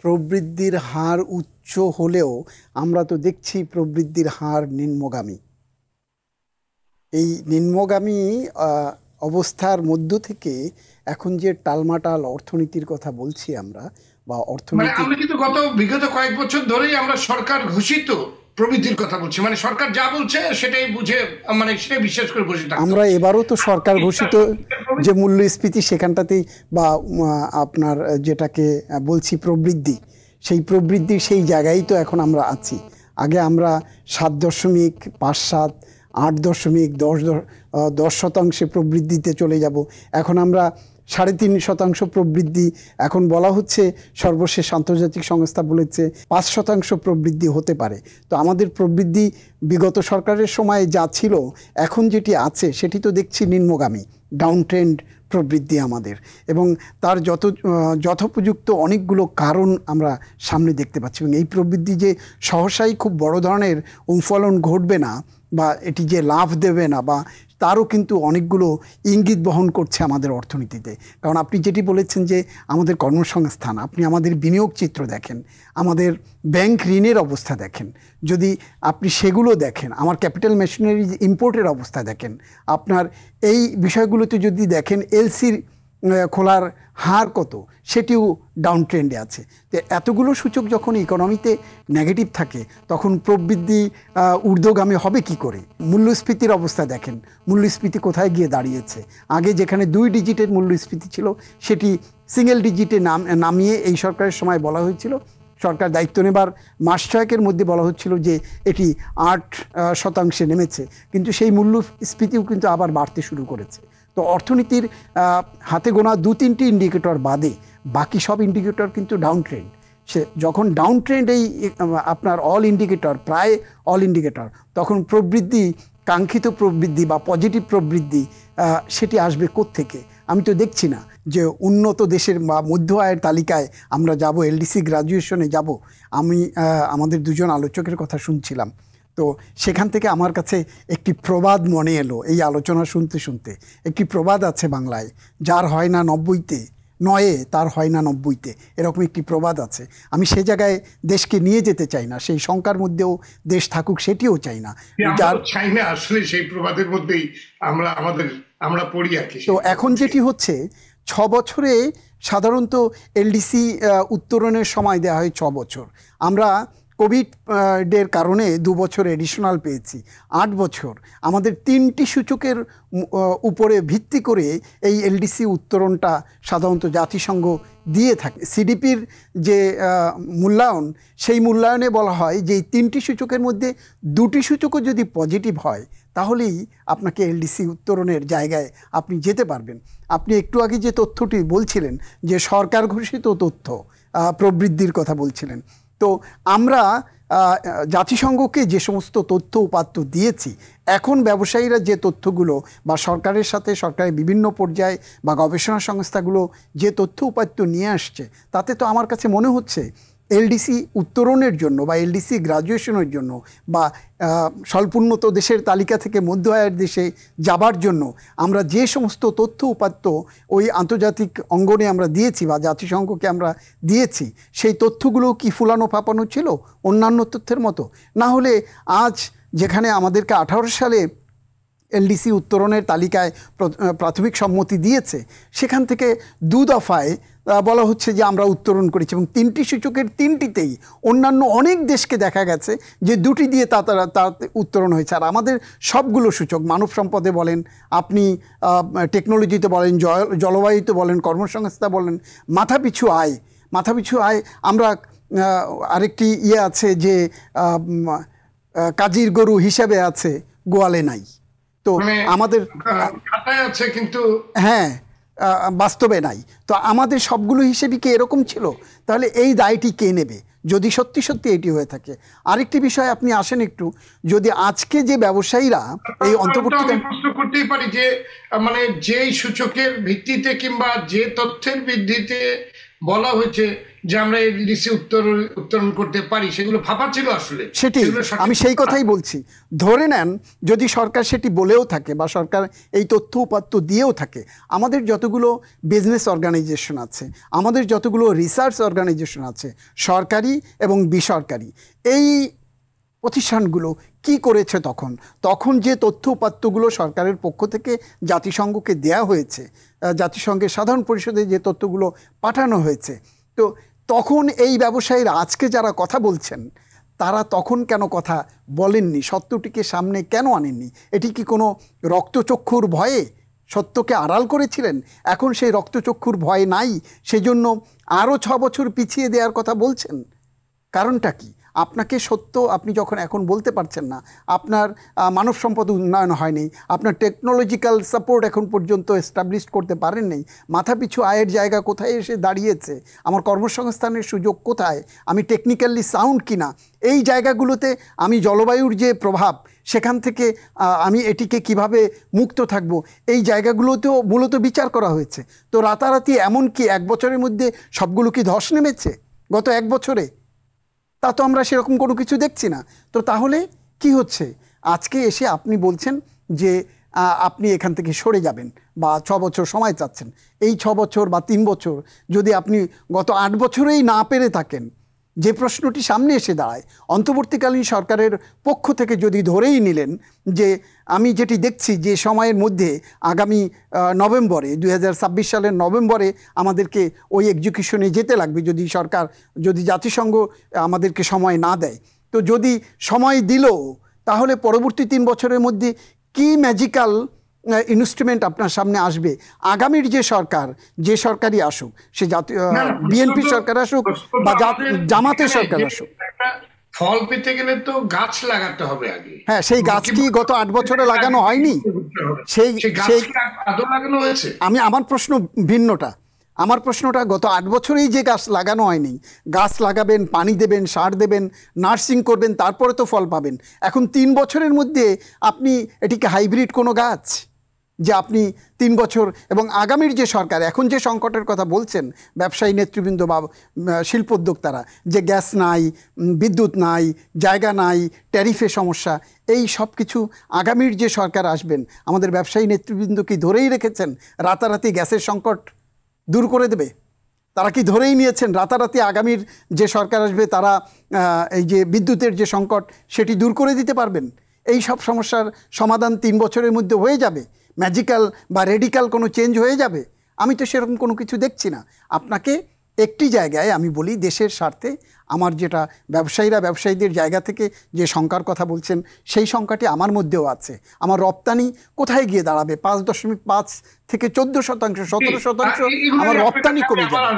প্রবৃদ্ধির হার উচ্চ হলেও আমরা তো দেখছি প্রবৃদ্ধির হার নিম্নগামী। এই নিম্নগামী অবস্থার মধ্য থেকে এখন যে টালমাটাল অর্থনীতির কথা বলছি আমরা, বা অর্থনীতি, আমরা কিন্তু বিগত কয়েক বছর ধরেই আমরা সরকার ঘোষিত প্রবৃদ্ধির কথা বলছি, সরকার যা বলছে সেটাই বুঝে, সেটাই বিশ্বাস করে বসে থাকতে। আমরা এবারও তো সরকার ঘোষিত যে মূল্যস্ফীতি সেখানটাতেই, বা আপনার যেটাকে বলছি প্রবৃদ্ধি, সেই প্রবৃদ্ধির সেই জায়গায় তো এখন আমরা আছি। আগে আমরা 7.57, 8.10% প্রবৃদ্ধিতে চলে যাব। এখন আমরা 3.5% প্রবৃদ্ধি, এখন বলা হচ্ছে সর্বশেষ আন্তর্জাতিক সংস্থা বলেছে 5% প্রবৃদ্ধি হতে পারে। তো আমাদের প্রবৃদ্ধি বিগত সরকারের সময়ে যা ছিল, এখন যেটি আছে সেটি তো দেখছি নিম্নগামী, ডাউন ট্রেন্ড প্রবৃদ্ধি আমাদের, এবং তার যথোপযুক্ত অনেকগুলো কারণ আমরা সামনে দেখতে পাচ্ছি। এবং এই প্রবৃদ্ধি যে সহসাই খুব বড় ধরনের উৎফলন ঘটবে না, বা এটি যে লাভ দেবে না, বা তারও কিন্তু অনেকগুলো ইঙ্গিত বহন করছে আমাদের অর্থনীতিতে। কারণ আপনি যেটি বলেছেন যে আমাদের কর্মসংস্থান, আপনি আমাদের বিনিয়োগ চিত্র দেখেন, আমাদের ব্যাংক ঋণের অবস্থা দেখেন, যদি আপনি সেগুলো দেখেন, আমার ক্যাপিটাল মেশিনারি ইম্পোর্টের অবস্থা দেখেন, আপনার এই বিষয়গুলোতে যদি দেখেন, এলসির খোলার হার কত, সেটিও ডাউন ট্রেন্ডে আছে। তো এতগুলো সূচক যখন ইকোনমিতে নেগেটিভ থাকে, তখন প্রবৃদ্ধি ঊর্ধ্বগামী হবে কি করে? মূল্যস্ফীতির অবস্থা দেখেন, মূল্যস্ফীতি কোথায় গিয়ে দাঁড়িয়েছে। আগে যেখানে 2 ডিজিটের মূল্যস্ফীতি ছিল, সেটি সিঙ্গেল ডিজিটে নামিয়ে এই সরকারের সময় বলা হয়েছিল, সরকার দায়িত্ব নেবার মাস 6 মধ্যে বলা হচ্ছিল যে এটি 8% নেমেছে, কিন্তু সেই মূল্যস্ফীতিও কিন্তু আবার বাড়তে শুরু করেছে। তো অর্থনীতির হাতে গোনা 2-3টি ইন্ডিকেটর বাদে বাকি সব ইন্ডিকেটর কিন্তু ডাউন ট্রেন্ড। সে যখন ডাউন ট্রেন্ড, এই আপনার প্রায় অল ইন্ডিকেটর, তখন প্রবৃদ্ধি, কাঙ্ক্ষিত প্রবৃদ্ধি বা পজিটিভ প্রবৃদ্ধি, সেটি আসবে কোত্থেকে? আমি তো দেখছি না যে উন্নত দেশের বা মধ্য আয়ের তালিকায় আমরা যাব, এলডিসি গ্রাজুয়েশনে যাব। আমি আমাদের দুজন আলোচকের কথা শুনছিলাম, তো সেখান থেকে আমার কাছে একটি প্রবাদ মনে এলো এই আলোচনা শুনতে শুনতে। একটি প্রবাদ আছে বাংলায়, যার হয় না 90-তে, নয়ে তার হয় না 90-তে, এরকম একটি প্রবাদ আছে। আমি সে জায়গায় দেশকে নিয়ে যেতে চাই না, সেই শঙ্কার মধ্যেও দেশ থাকুক সেটিও চাই না, যার চাই না আসলে সেই প্রবাদের মধ্যেই আমরা পড়ি আর কি। তো এখন যেটি হচ্ছে, 6 বছরে সাধারণত এলডিসি উত্তরণের সময় দেওয়া হয় 6 বছর। আমরা কোভিডের কারণে 2 বছর এডিশনাল পেয়েছি, 8 বছর। আমাদের 3টি সূচকের উপরে ভিত্তি করে এই এলডিসি উত্তরণটা সাধারণত জাতিসংঘ দিয়ে থাকে। সিডিপির যে মূল্যায়ন, সেই মূল্যায়নে বলা হয় যে এই 3টি সূচকের মধ্যে 2টি সূচকও যদি পজিটিভ হয়, তাহলেই আপনাকে এলডিসি উত্তরণের জায়গায় আপনি যেতে পারবেন। আপনি একটু আগে যে তথ্যটি বলছিলেন, যে সরকার ঘোষিত তথ্য প্রবৃদ্ধির কথা বলছিলেন, তো আমরা জাতিসংঘকে যে সমস্ত তথ্য উপাত্ত দিয়েছি, এখন ব্যবসায়ীরা যে তথ্যগুলো, বা সরকারের সাথে সরকারের বিভিন্ন পর্যায়ে বা গবেষণা সংস্থাগুলো যে তথ্য উপাত্ত নিয়ে আসছে, তাতে তো আমার কাছে মনে হচ্ছে এলডিসি উত্তরণের জন্য বা এলডিসি গ্রাজুয়েশনের জন্য বা স্বল্পোন্নত দেশের তালিকা থেকে মধ্য আয়ের দেশে যাবার জন্য আমরা যে সমস্ত তথ্য উপাত্ত ওই আন্তর্জাতিক অঙ্গনে আমরা দিয়েছি বা জাতিসংঘকে আমরা দিয়েছি, সেই তথ্যগুলো কি ফুলানো ফাঁপানো ছিল অন্যান্য তথ্যের মতো? না হলে আজ যেখানে আমাদেরকে 18 সালে এলডিসি উত্তরণের তালিকায় প্রাথমিক সম্মতি দিয়েছে, সেখান থেকে 2 দফায় বলা হচ্ছে যে আমরা উত্তরণ করেছি, এবং 3টি সূচকের 3টিতেই অন্যান্য অনেক দেশকে দেখা গেছে যে 2টি দিয়ে তার উত্তরণ হয়েছে। আর আমাদের সবগুলো সূচক, মানব সম্পদে বলেন, আপনি টেকনোলজিতে বলেন, জলবায়ুতে বলেন, কর্মসংস্থান বলেন, মাথাপিছু আয়, আমরা আরেকটি আছে যে কাজীর গরু হিসাবে আছে, গোয়ালে নাই। তো আমাদের খাতায় আছে কিন্তু হ্যাঁ, বাস্তবে নাই। তো আমাদের সবগুলো হিসেবে কি এরকম ছিল? তাহলে এই দায়টি কে নেবে যদি সত্যি সত্যি এটি হয়ে থাকে? আরেকটি বিষয় আপনি আসেন একটু, যদি আজকে যে ব্যবসায়ীরা এই অন্তর্বর্তীকালীন, প্রশ্ন করতেই পারি যে যেই সূচকের ভিত্তিতে কিংবা যে তথ্যের ভিত্তিতে বলা হয়েছে যে আমরা এই লিসে উত্তোলন করতে পারি, সেগুলো ফাঁপা ছিল আসলে। সেটি আমি সেই কথাই বলছি। ধরে নেন যদি সরকার সেটি বলেও থাকে বা সরকার এই তথ্য উপাত্ত দিয়েও থাকে, আমাদের যতগুলো বিজনেস অর্গানাইজেশন আছে, আমাদের যতগুলো রিসার্চ অর্গানাইজেশন আছে, সরকারি এবং বেসরকারি, এই প্রতিষ্ঠানগুলো কি করেছে তখন যে তথ্য উপাত্তগুলো সরকারের পক্ষ থেকে জাতিসংঘকে দেয়া হয়েছে, জাতিসংঘের সাধারণ পরিষদে যে তথ্যগুলো পাঠানো হয়েছে, তো তখন এই ব্যবসায়ীরা আজকে যারা কথা বলছেন তারা তখন কেন কথা বলেননি, সত্যটিকে সামনে কেন আনেননি? এটি কি কোনো রক্তচক্ষুর ভয়ে সত্যকে আড়াল করেছিলেন? এখন সেই রক্তচক্ষুর ভয় নাই, সেজন্য আরও 6 বছর পিছিয়ে দেওয়ার কথা বলছেন। কারণটা কি? আপনাকে সত্য আপনি যখন এখন বলতে পারছেন না, আপনার মানব সম্পদ উন্নয়ন হয়নি, আপনার টেকনোলজিক্যাল সাপোর্ট এখন পর্যন্ত এস্টাবলিশ করতে পারেননি, মাথাপিছু আয়ের জায়গা কোথায় এসে দাঁড়িয়েছে, আমার কর্মসংস্থানের সুযোগ কোথায়, আমি টেকনিক্যালি সাউন্ড কিনা, এই জায়গাগুলোতে আমি জলবায়ুর যে প্রভাব সেখান থেকে আমি এটিকে কিভাবে মুক্ত থাকব, এই জায়গাগুলোতেও মূলত বিচার করা হয়েছে। তো রাতারাতি এমন কি 1 বছরের মধ্যে সবগুলো কি ধস নেমেছে গত 1 বছরে? তা তো আমরা সেরকম কোনো কিছু দেখছি না। তো তাহলে কি হচ্ছে? আজকে এসে আপনি বলছেন যে আপনি এখান থেকে সরে যাবেন বা 6 বছর সময় চাচ্ছেন। এই 6 বছর বা 3 বছর যদি আপনি গত 8 বছরেই না পেরে থাকেন, যে প্রশ্নটি সামনে এসে দাঁড়ায়, অন্তর্বর্তীকালীন সরকারের পক্ষ থেকে যদি ধরেই নিলেন যে আমি যেটি দেখছি যে সময়ের মধ্যে আগামী নভেম্বরে 2026 সালের নভেম্বরে আমাদেরকে ওই এক্সিকিউশনে যেতে লাগবে, যদি জাতিসংঘ আমাদেরকে সময় না দেয়। তো যদি সময় দিল, তাহলে পরবর্তী 3 বছরের মধ্যে কি ম্যাজিক্যাল ইনস্ট্রুমেন্ট আপনার সামনে আসবে? আগামীর যে সরকারই আসুক, সে বিএনপি সরকার আসুক বা জামাতের সরকার আসুক, ফল পেতে গেলে তো গাছ লাগাতে হবে আগে। হ্যাঁ, সেই গাছ কি গত 8 বছরে লাগানো হয়নি? সেই আদৌ লাগানো হয়েছে? আমার প্রশ্ন ভিন্নটা। আমার প্রশ্নটা গত 8 বছরেই যে গাছ লাগানো হয়নি, গাছ লাগাবেন, পানি দেবেন, সার দেবেন, নার্সিং করবেন, তারপরে তো ফল পাবেন। এখন 3 বছরের মধ্যে আপনি এটিকে হাইব্রিড কোনো গাছ যে আপনি 3 বছর এবং আগামীর যে সরকার এখন যে সংকটের কথা বলছেন, ব্যবসায়ী নেতৃবৃন্দ বা শিল্পোদ্যোক্তারা, যে গ্যাস নাই, বিদ্যুৎ নাই, জায়গা নাই, ট্যারিফে সমস্যা, এই সব কিছু আগামীর যে সরকার আসবেন, আমাদের ব্যবসায়ী নেতৃবৃন্দ কি ধরেই রেখেছেন রাতারাতি গ্যাসের সংকট দূর করে দেবে? তারা কি ধরেই নিয়েছেন রাতারাতি আগামীর যে সরকার আসবে তারা এই যে বিদ্যুতের যে সংকট সেটি দূর করে দিতে পারবেন? এই সব সমস্যার সমাধান 3 বছরের মধ্যে হয়ে যাবে? ম্যাজিক্যাল বা রেডিক্যাল কোনো চেঞ্জ হয়ে যাবে? আমি তো সেরকম কোনো কিছু দেখছি না। আপনাকে একটি জায়গায় আমি বলি, দেশের স্বার্থে আমার যেটা ব্যবসায়ীদের জায়গা থেকে যে শঙ্কার কথা বলছেন, সেই শঙ্কাটি আমার মধ্যেও আছে। আমার রপ্তানি কোথায় গিয়ে দাঁড়াবে? 5.5 থেকে 14%, 17% আমার রপ্তানি কমে যাবে।